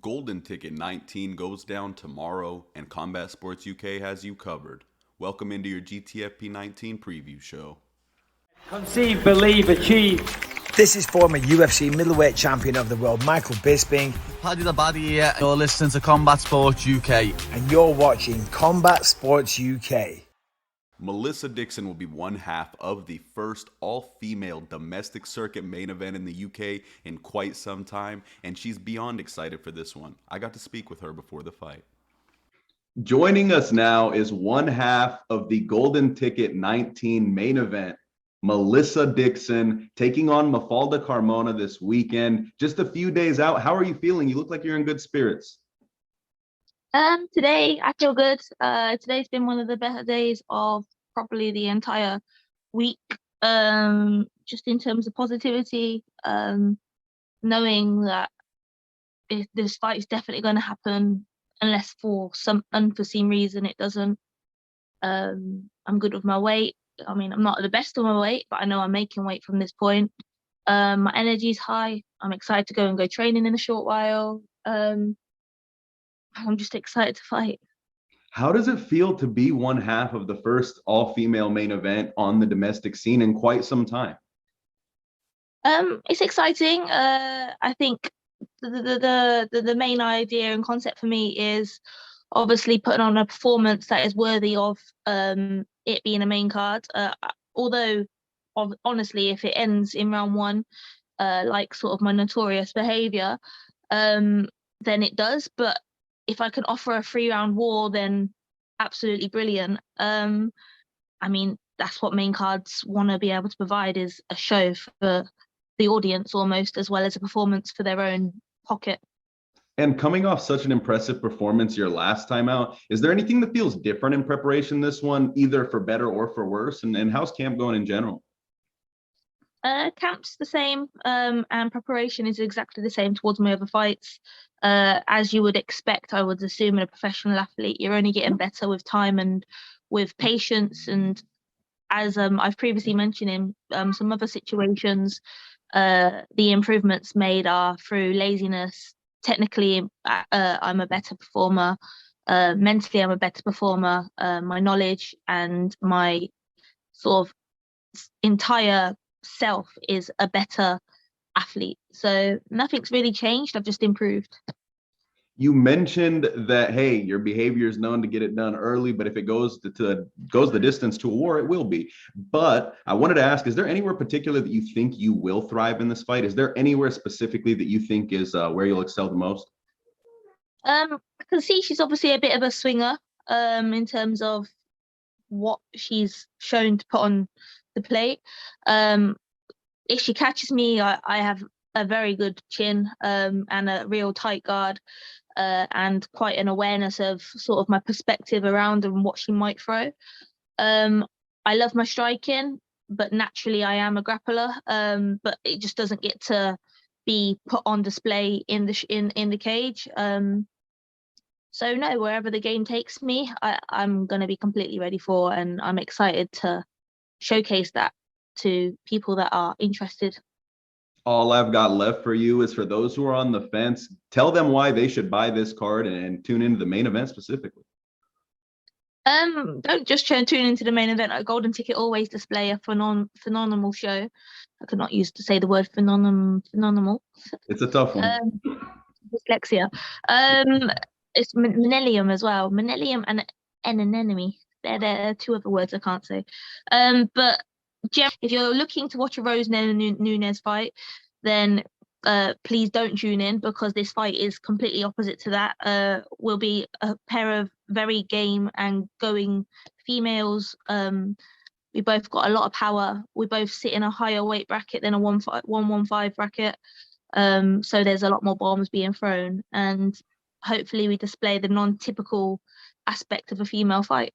Golden Ticket 19 goes down tomorrow, and Combat Sports UK has you covered. Welcome into your Gtfp 19 preview show. Conceive, believe, achieve. This is former UFC middleweight champion of the world, Michael Bisping. Paddy the Baddy here. You're listening to Combat Sports UK. And you're watching Combat Sports UK. Melissa Dixon will be one half of the first all-female domestic circuit main event in the UK in quite some time, and she's beyond excited for this one. I got to speak with her before the fight. Joining us now is one half of the Golden Ticket 19 main event, Melissa Dixon, taking on Mafalda Carmona this weekend. Just a few days out. How are you feeling? You look like you're in good spirits. Today I feel good. Today's been one of the better days of probably the entire week. Just in terms of positivity, knowing that this fight is definitely going to happen, unless for some unforeseen reason it doesn't. I'm good with my weight. I mean, I'm not at the best of my weight, but I know I'm making weight from this point. My energy's high. I'm excited to go training in a short while. I'm just excited to fight. How does it feel to be one half of the first all-female main event on the domestic scene in quite some time? It's exciting. I think the main idea and concept for me is obviously putting on a performance that is worthy of it being a main card. Although, honestly, if it ends in round one, like sort of my notorious behaviour, then it does. But if I can offer a 3-round war, then absolutely brilliant. I mean, that's what main cards want to be able to provide, is a show for the audience almost, as well as a performance for their own pocket. And coming off such an impressive performance your last time out, is there anything that feels different in preparation this one, either for better or for worse? And how's camp going in general? Camp's the same, and preparation is exactly the same towards my other fights. As you would expect, I would assume in a professional athlete, you're only getting better with time and with patience. And as I've previously mentioned in some other situations, the improvements made are through laziness. Technically, I'm a better performer. Mentally, I'm a better performer. My knowledge and my sort of entire self is a better athlete. So nothing's really changed. I've just improved. You mentioned that, hey, your behavior is known to get it done early, but if it goes the distance to a war, it will be. But I wanted to ask, is there anywhere particular that you think you will thrive in this fight? Is there anywhere specifically that you think is where you'll excel the most? I can see she's obviously a bit of a swinger in terms of what she's shown to put on the plate. If she catches me, I have a very good chin and a real tight guard, and quite an awareness of sort of my perspective around and what she might throw. I love my striking, but naturally I am a grappler, but it just doesn't get to be put on display in the cage. So no, wherever the game takes me, I'm going to be completely ready for, and I'm excited to showcase that to people that are interested. All I've got left for you is, for those who are on the fence, tell them why they should buy this card and tune into the main event specifically. Don't just tune into the main event. A Golden Ticket always display a phenomenal show. I could not use to say the word phenomenal. It's a tough one. Dyslexia. It's Millennium as well. Millennium and an anemone. They're two other words I can't say. But if you're looking to watch a Rose Nunez fight, then please don't tune in, because this fight is completely opposite to that. Will be a pair of very game and going females. We both got a lot of power. We both sit in a higher weight bracket than a 115 bracket. So there's a lot more bombs being thrown, and hopefully we display the non-typical aspect of a female fight.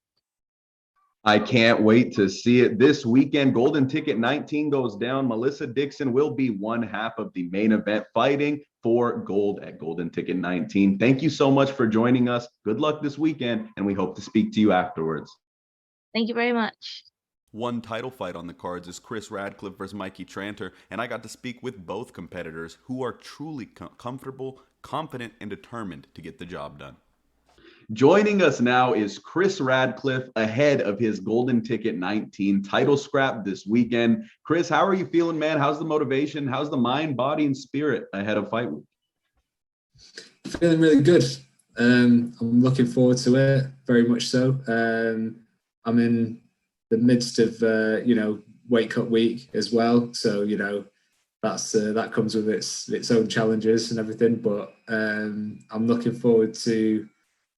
I can't wait to see it this weekend. Golden Ticket 19 goes down. Melissa Dixon will be one half of the main event, fighting for gold at Golden Ticket 19. Thank you so much for joining us. Good luck this weekend, and we hope to speak to you afterwards. Thank you very much. One title fight on the cards is Chris Radcliffe versus Mikey Tranter, and I got to speak with both competitors who are truly comfortable, confident and determined to get the job done. Joining us now is Chris Radcliffe ahead of his Golden Ticket 19 title scrap this weekend. Chris, how are you feeling, man? How's the motivation? How's the mind, body, and spirit ahead of fight week? Feeling really good. I'm looking forward to it, very much so. I'm in the midst of, weight cut week as well. So, that comes with its own challenges and everything. But I'm looking forward to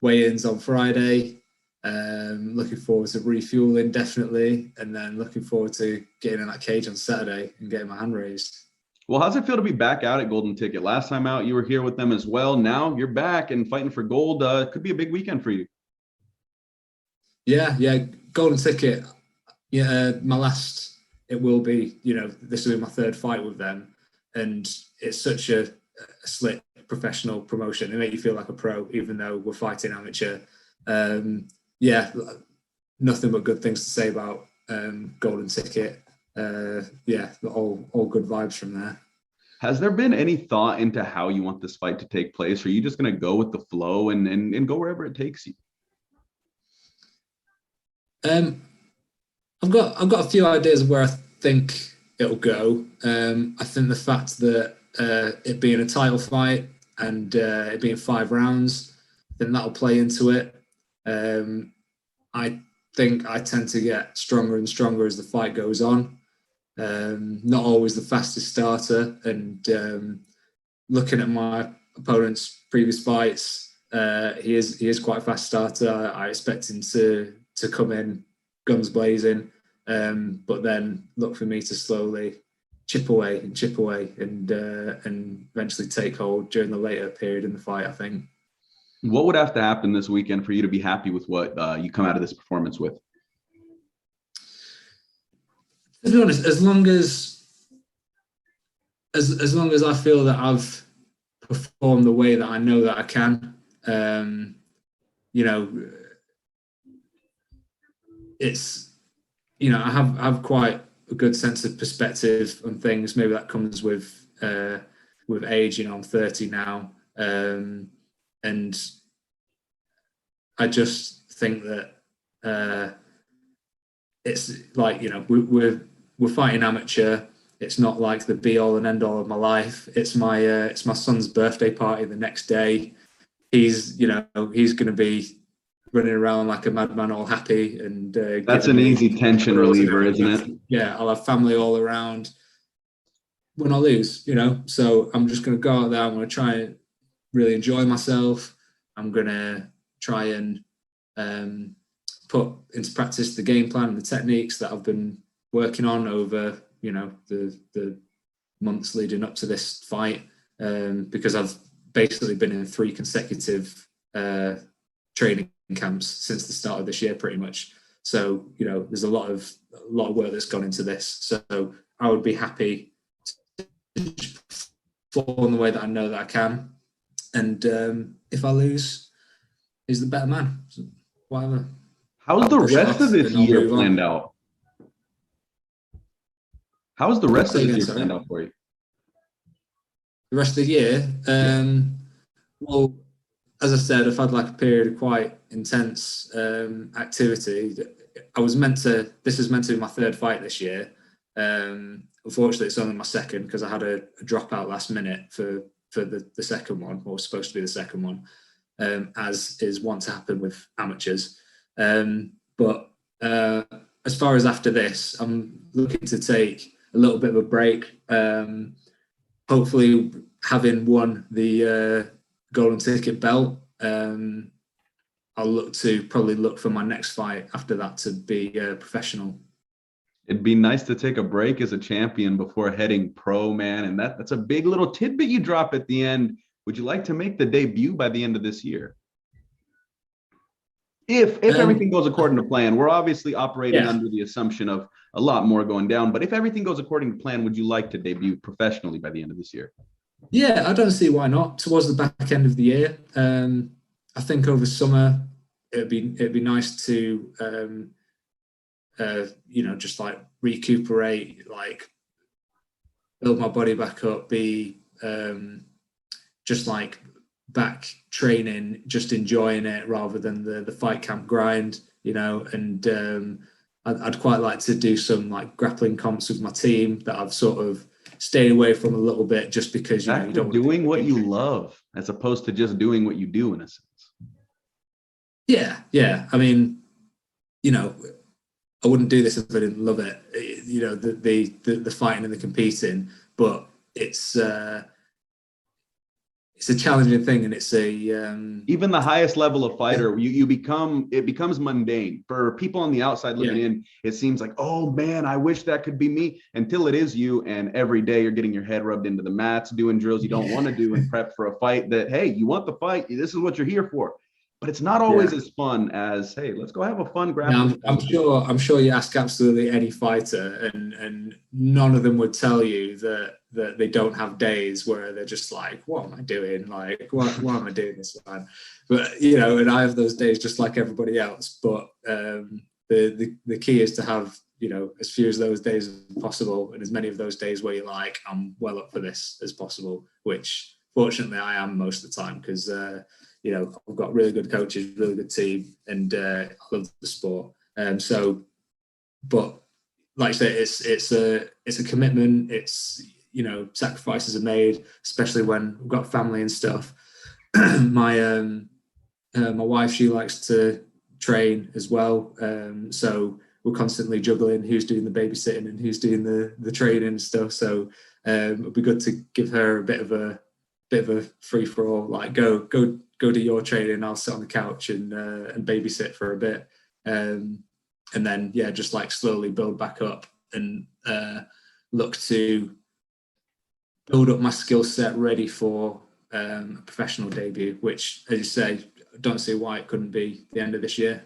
weigh-ins on Friday. Looking forward to refueling, definitely. And then looking forward to getting in that cage on Saturday and getting my hand raised. Well, how's it feel to be back out at Golden Ticket? Last time out, you were here with them as well. Now you're back and fighting for gold. Could be a big weekend for you. Yeah. Golden Ticket. Yeah, it will be, this will be my third fight with them. And it's such a slick professional promotion. They make you feel like a pro, even though we're fighting amateur. Nothing but good things to say about Golden Ticket. All good vibes from there. Has there been any thought into how you want this fight to take place? Or are you just going to go with the flow and go wherever it takes you? I've got a few ideas of where I think it'll go. I think the fact that it being a title fight and it being 5 rounds, then that'll play into it. I think I tend to get stronger and stronger as the fight goes on. Not always the fastest starter, and looking at my opponent's previous fights, he is quite a fast starter. I expect him to come in guns blazing, but then look for me to slowly chip away and eventually take hold during the later period in the fight, I think. What would have to happen this weekend for you to be happy with what you come out of this performance with? To be honest, as long as I feel that I've performed the way that I know that I can, it's, I have quite a good sense of perspective on things. Maybe that comes with age. I'm 30 now, and I just think that it's like, we're fighting amateur. It's not like the be all and end all of my life. It's my son's birthday party the next day. He's going to be running around like a madman, all happy, and that's an easy tension reliever, isn't it? Yeah, I'll have family all around when I lose, So I'm just going to go out there. I'm going to try and really enjoy myself. I'm going to try and put into practice the game plan and the techniques that I've been working on over, the months leading up to this fight, because I've basically been in 3 consecutive training camps since the start of this year, pretty much. So, there's a lot of work that's gone into this. So I would be happy to perform the way that I know that I can. And if I lose, he's the better man. So whatever. How's the rest of this year planned out? How's the rest of this year planned out for you? The rest of the year? Well, as I said, I've had like a period of quite intense activity. This is meant to be my 3rd fight this year. Unfortunately, it's only my 2nd because I had a dropout last minute for the second one, or supposed to be the second one, as is wont to happen with amateurs. But as far as after this, I'm looking to take a little bit of a break. Hopefully, having won the Golden Ticket belt, I'll probably look for my next fight after that to be professional. It'd be nice to take a break as a champion before heading pro, man. And that's a big little tidbit you drop at the end. Would you like to make the debut by the end of this year? If everything goes according to plan, we're obviously operating under the assumption of a lot more going down. But if everything goes according to plan, would you like to debut professionally by the end of this year? Yeah, I don't see why not. Towards the back end of the year, I think over summer it'd be nice to just like recuperate, like build my body back up, be just like back training, just enjoying it rather than the fight camp grind, you know. And I'd quite like to do some like grappling comps with my team that I've sort of stayed away from a little bit, just because you don't doing what you love as opposed to just doing what you do, in a sense. Yeah. I mean, you know, I wouldn't do this if I didn't love it. You know, the fighting and the competing, but it's a challenging thing, and it's a even the highest level of fighter, it becomes mundane for people on the outside looking in. It seems like, oh man, I wish that could be me, until it is you. And every day you're getting your head rubbed into the mats, doing drills you don't want to do and prep for a fight that, hey, you want the fight, this is what you're here for. But it's not always as fun as, hey, let's go have a fun grappling. I'm sure you ask absolutely any fighter, and none of them would tell you that they don't have days where they're just like, what am I doing? Like, why am I doing this, man? But, you know, and I have those days just like everybody else. But the key is to have, you know, as few of those days as possible, and as many of those days where you're like, I'm well up for this as possible, which fortunately I am most of the time, because you know, I've got really good coaches, really good team, and I love the sport. But like I say, it's a commitment. It's, you know, sacrifices are made, especially when we've got family and stuff. My wife, she likes to train as well, so we're constantly juggling who's doing the babysitting and who's doing the training and stuff. So it'd be good to give her a bit of a free for all, like go do your training, I'll sit on the couch and babysit for a bit, and then just like slowly build back up and look to build up my skill set ready for a professional debut, which, as you say, I don't see why it couldn't be the end of this year.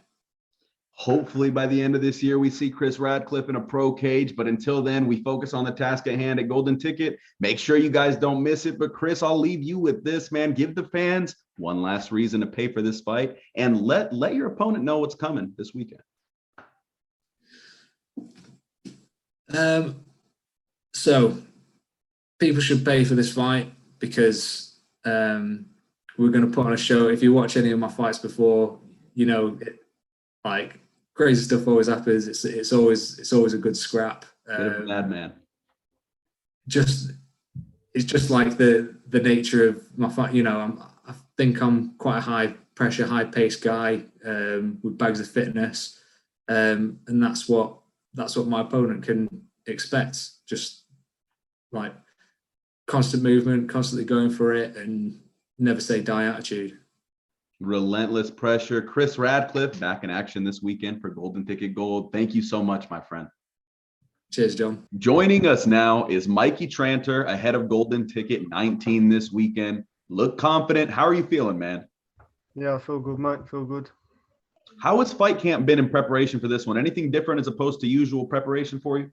Hopefully by the end of this year, we see Chris Radcliffe in a pro cage. But until then, we focus on the task at hand at Golden Ticket. Make sure you guys don't miss it. But Chris, I'll leave you with this, man. Give the fans one last reason to pay for this fight, and let your opponent know what's coming this weekend. So people should pay for this fight because we're going to put on a show. If you watch any of my fights before, you know, like, crazy stuff always happens. It's always a good scrap. Madman. It's just like the nature of my fight. You know, I think I'm quite a high pressure, high paced guy with bags of fitness, and that's what my opponent can expect. Just like constant movement, constantly going for it, and never say die attitude. Relentless pressure. Chris Radcliffe back in action this weekend for Golden Ticket Gold. Thank you so much, my friend. Cheers, John. Joining us now is Mikey Tranter, ahead of Golden Ticket 19 this weekend. Look confident. How are you feeling, man? Yeah, I feel good, mate. Feel good. How has fight camp been in preparation for this one? Anything different as opposed to usual preparation for you?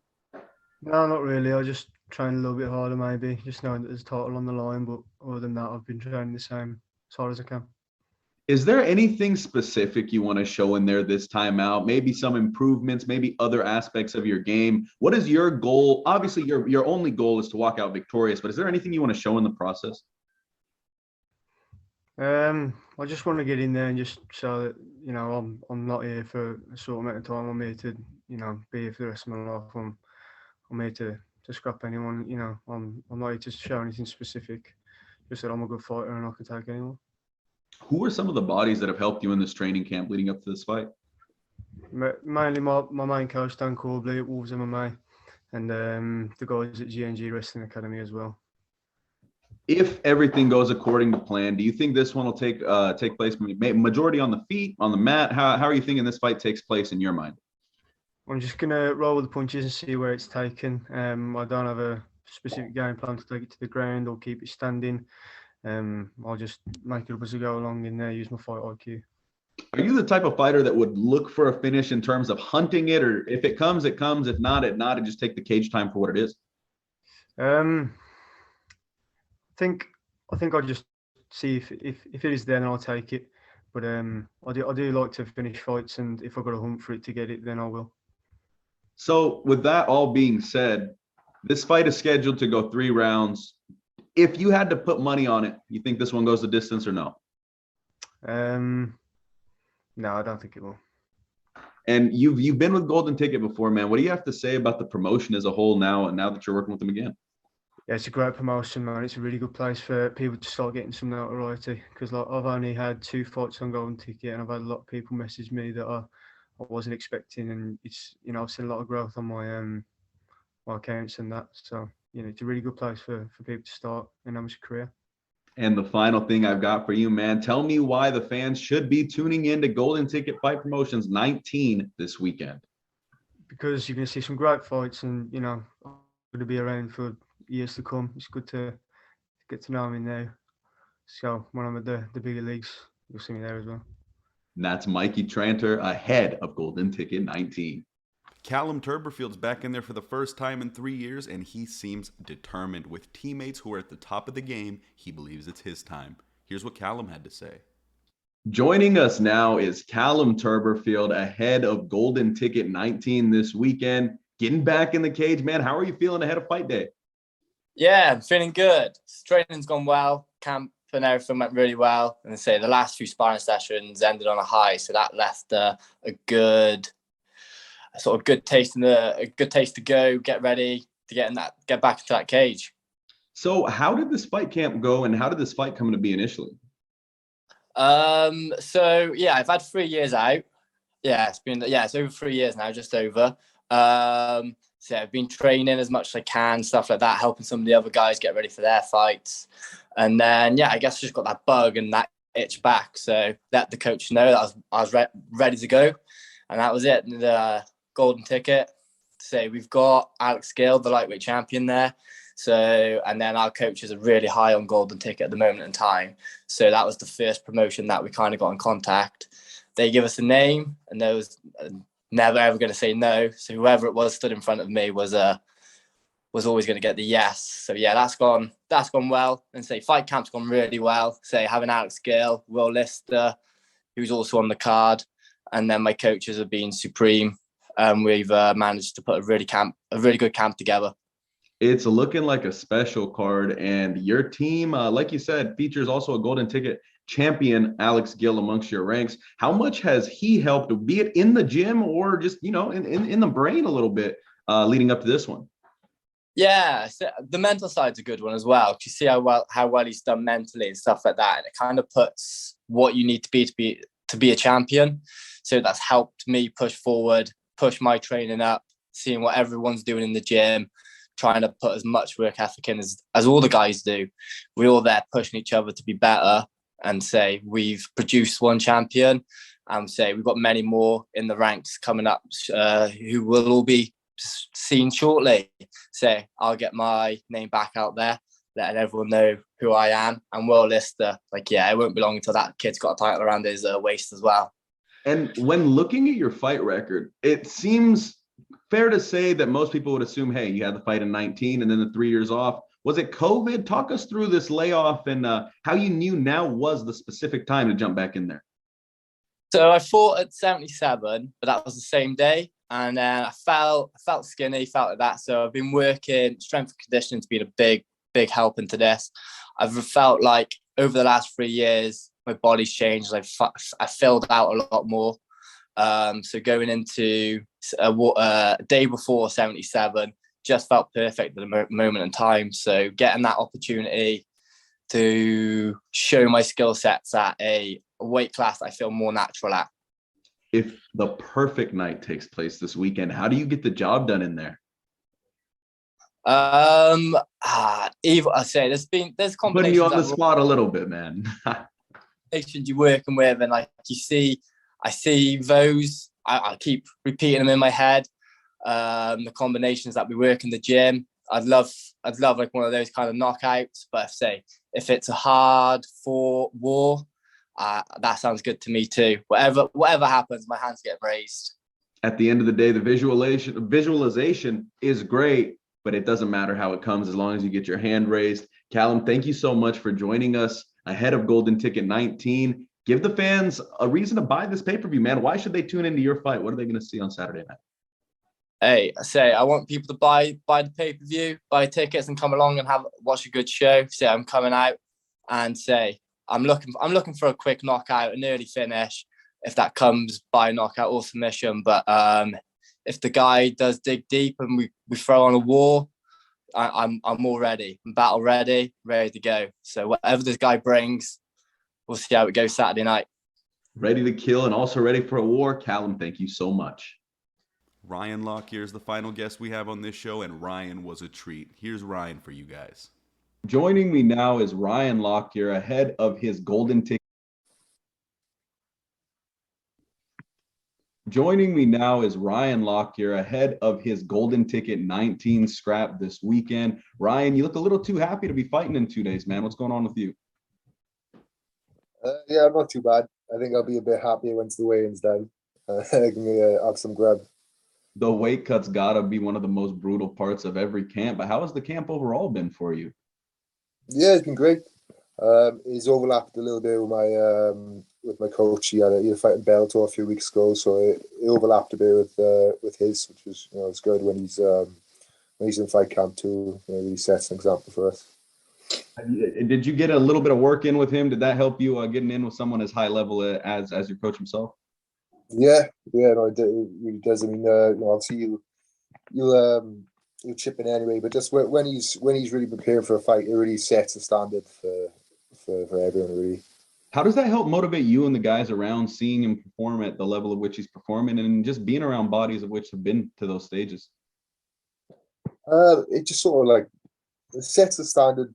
No, not really. I just train a little bit harder, maybe. Just knowing that there's a title on the line. But other than that, I've been training the same as hard as I can. Is there anything specific you want to show in there this time out? Maybe some improvements, maybe other aspects of your game. What is your goal? Obviously, your only goal is to walk out victorious, but is there anything you want to show in the process? I just want to get in there and just show that, you know, I'm not here for a short amount of time. I'm here to, you know, be here for the rest of my life. I'm here to scrap anyone. You know, I'm not here to show anything specific. Just that I'm a good fighter and I can take anyone. Who are some of the bodies that have helped you in this training camp leading up to this fight? Mainly my main coach, Dan Corbley at Wolves MMA, and the guys at GNG Wrestling Academy as well. If everything goes according to plan, do you think this one will take place majority on the feet, on the mat? How are you thinking this fight takes place in your mind? I'm just gonna roll with the punches and see where it's taken. I don't have a specific game plan to take it to the ground or keep it standing. I'll just make it up as I go along and use my fight IQ. Are you the type of fighter that would look for a finish in terms of hunting it, or if it comes, it comes, if not, it not, and just take the cage time for what it is? I think I'll just see if it is there, then I'll take it. But I do like to finish fights, and if I've got to hunt for it to get it, then I will. So with that all being said, this fight is scheduled to go 3 rounds. If you had to put money on it, you think this one goes the distance or no? No, I don't think it will. And you've been with Golden Ticket before, man. What do you have to say about the promotion as a whole now that you're working with them again? Yeah, it's a great promotion, man. It's a really good place for people to start getting some notoriety, because like I've only had 2 fights on Golden Ticket, and I've had a lot of people message me that I wasn't expecting, and it's, you know, I've seen a lot of growth on my accounts and that. So, you know, it's a really good place for people to start an amateur career. And the final thing I've got for you, man, tell me why the fans should be tuning in to Golden Ticket Fight Promotions 19 this weekend. Because you're going to see some great fights, and, you know, I'm going to be around for years to come. It's good to get to know me now. So when I'm at the bigger leagues, you'll see me there as well. And that's Mikey Tranter ahead of Golden Ticket 19. Callum Turberfield's back in there for the first time in 3 years, and he seems determined. With teammates who are at the top of the game, he believes it's his time. Here's what Callum had to say. Joining us now is Callum Turberfield ahead of Golden Ticket 19 this weekend. Getting back in the cage, man. How are you feeling ahead of fight day? Yeah, I'm feeling good. Training's gone well. Camp and everything went really well. And say the last few sparring sessions ended on a high, so that left a good taste to go, get ready to get back into that cage. So how did this fight camp go, and how did this fight come to be initially? So yeah, I've had 3 years out. Yeah, it's over 3 years now, just over. So I've been training as much as I can, stuff like that, helping some of the other guys get ready for their fights. And then, yeah, I guess I just got that bug and that itch back. So let the coach know that I was ready to go. And that was it. The Golden Ticket. So we've got Alex Gill, the lightweight champion there. So, and then our coaches are really high on Golden Ticket at the moment in time. So that was the first promotion that we kind of got in contact. They give us a name, and there was never ever going to say no. So whoever it was stood in front of me was always going to get the yes. So yeah, that's gone well. And say fight camp's gone really well. Say having Alex Gill, Will Lister, who's also on the card, and then my coaches have been supreme. We've managed to put a really good camp together. It's looking like a special card, and your team, like you said, features also a Golden Ticket champion, Alex Gill, amongst your ranks. How much has he helped, be it in the gym or just, you know, in the brain a little bit, leading up to this one? Yeah, so the mental side's a good one as well. You see how well he's done mentally and stuff like that, and it kind of puts what you need to be a champion. So that's helped me push forward, push my training up, seeing what everyone's doing in the gym, trying to put as much work ethic in as all the guys do. We're all there pushing each other to be better, and say we've produced one champion, and say we've got many more in the ranks coming up who will all be seen shortly. Say I'll get my name back out there, letting everyone know who I am. And Will Lister, it won't be long until that kid's got a title around his waist as well. And when looking at your fight record, it seems fair to say that most people would assume, hey, you had the fight in 19 and then the 3 years off. Was it COVID? Talk us through this layoff and how you knew now was the specific time to jump back in there. So I fought at 77, but that was the same day. And then I felt skinny, felt like that. So I've been working, strength and conditioning has been a big help into this. I've felt like over the last 3 years, my body's changed. I filled out a lot more. So going into a day before 77, just felt perfect at the moment in time. So getting that opportunity to show my skill sets at a weight class I feel more natural at. If the perfect night takes place this weekend, how do you get the job done in there? I say there's combinations. Putting you on the spot a little bit, man. You're working with, and I see those. I keep repeating them in my head. The combinations that we work in the gym. I'd love like one of those kind of knockouts. But if it's a hard fought war, that sounds good to me too. Whatever happens, my hands get raised. At the end of the day, the visualization is great, but it doesn't matter how it comes as long as you get your hand raised. Callum, thank you so much for joining us ahead of Golden Ticket 19. Give the fans a reason to buy this pay-per-view, man. Why should they tune into your fight? What are they going to see on Saturday night? hey, I say I want people to buy the pay-per-view, buy tickets, and come along and watch a good show. Say I'm coming out, and say I'm looking for a quick knockout, an early finish, if that comes by knockout or submission. But if the guy does dig deep and we throw on a war, I'm all ready. I'm battle ready to go. So whatever this guy brings, we'll see how it goes Saturday night. Ready to kill and also ready for a war. Callum, thank you so much. Ryan Lockyer is the final guest we have on this show, and Ryan was a treat. Here's Ryan for you guys. Joining me now is Ryan Lockyer ahead of his golden ticket. Joining me now is Ryan Lockyer ahead of his golden ticket 19 scrap this weekend. Ryan, you look a little too happy to be fighting in 2 days, man. What's going on with you? Yeah, not too bad. I think I'll be a bit happier once the weigh-in's done. I can have some grub. The weight cut's gotta be one of the most brutal parts of every camp, but how has the camp overall been for you? Yeah, it's been great. He's overlapped a little bit with my coach. He had a fight in Bellator a few weeks ago, so it overlapped a bit with his, which was it's good when he's in fight camp too. He sets an example for us. Did you get a little bit of work in with him? Did that help you getting in with someone as high level as your coach himself? Yeah, no, it really does. I mean, obviously you'll chip in anyway, but just when he's really prepared for a fight, it really sets a standard for everyone, really. How does that help motivate you and the guys around, seeing him perform at the level of which he's performing, and just being around bodies of which have been to those stages? It just sort of it sets the standard,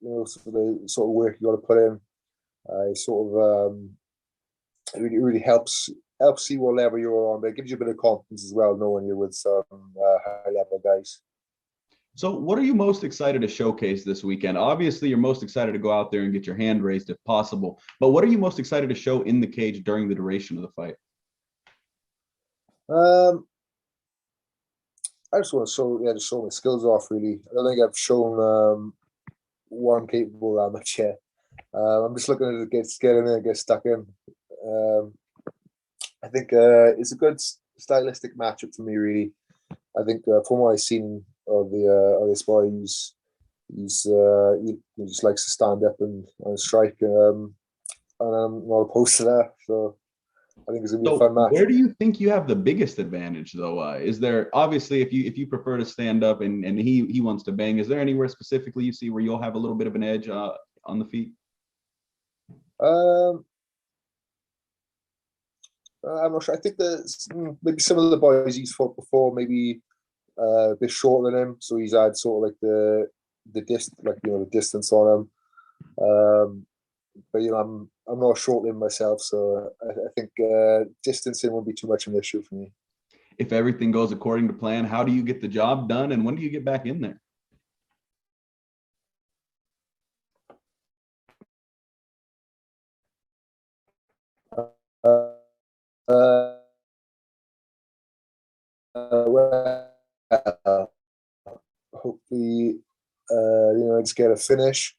for the sort of work you got to put in. It really helps see what level you're on, but it gives you a bit of confidence as well, knowing you're with some high level guys. So what are you most excited to showcase this weekend? Obviously, you're most excited to go out there and get your hand raised if possible, but what are you most excited to show in the cage during the duration of the fight? I just want to show my skills off, really. I don't think I've shown what I'm capable of that much yet. I'm just looking to get in there and get stuck in. I think it's a good stylistic matchup for me, really. I think from what I've seen of this boy, he just likes to stand up and strike, and I'm not opposed to that. So I think it's gonna be a fun match. Where do you think you have the biggest advantage, though? Is there, obviously, if you prefer to stand up and he wants to bang, is there anywhere specifically you see where you'll have a little bit of an edge on the feet? I'm not sure. I think that maybe some of the boys he's fought before, maybe a bit shorter than him, so he's had sort of the distance on him. But I'm not short than myself, so I think distancing won't be too much of an issue for me. If everything goes according to plan, how do you get the job done, and when do you get back in there? Hopefully, just get a finish.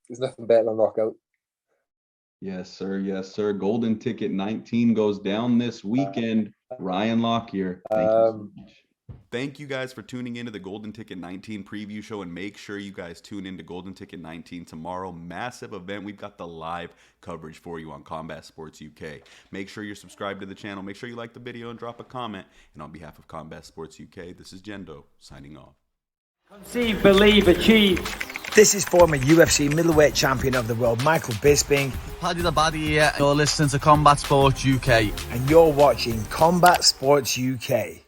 There's nothing better than a knockout. Yes, sir. Yes, sir. Golden Ticket 19 goes down this weekend. Ryan Lockyer, thank you so much. Thank you guys for tuning into the Golden Ticket 19 preview show, and make sure you guys tune into Golden Ticket 19 tomorrow. Massive event. We've got the live coverage for you on Combat Sports UK. Make sure you're subscribed to the channel. Make sure you like the video and drop a comment. And on behalf of Combat Sports UK, this is Jendo signing off. Conceive, believe, achieve. This is former UFC middleweight champion of the world, Michael Bisping. Paddy the Baddy here. You're listening to Combat Sports UK. And you're watching Combat Sports UK.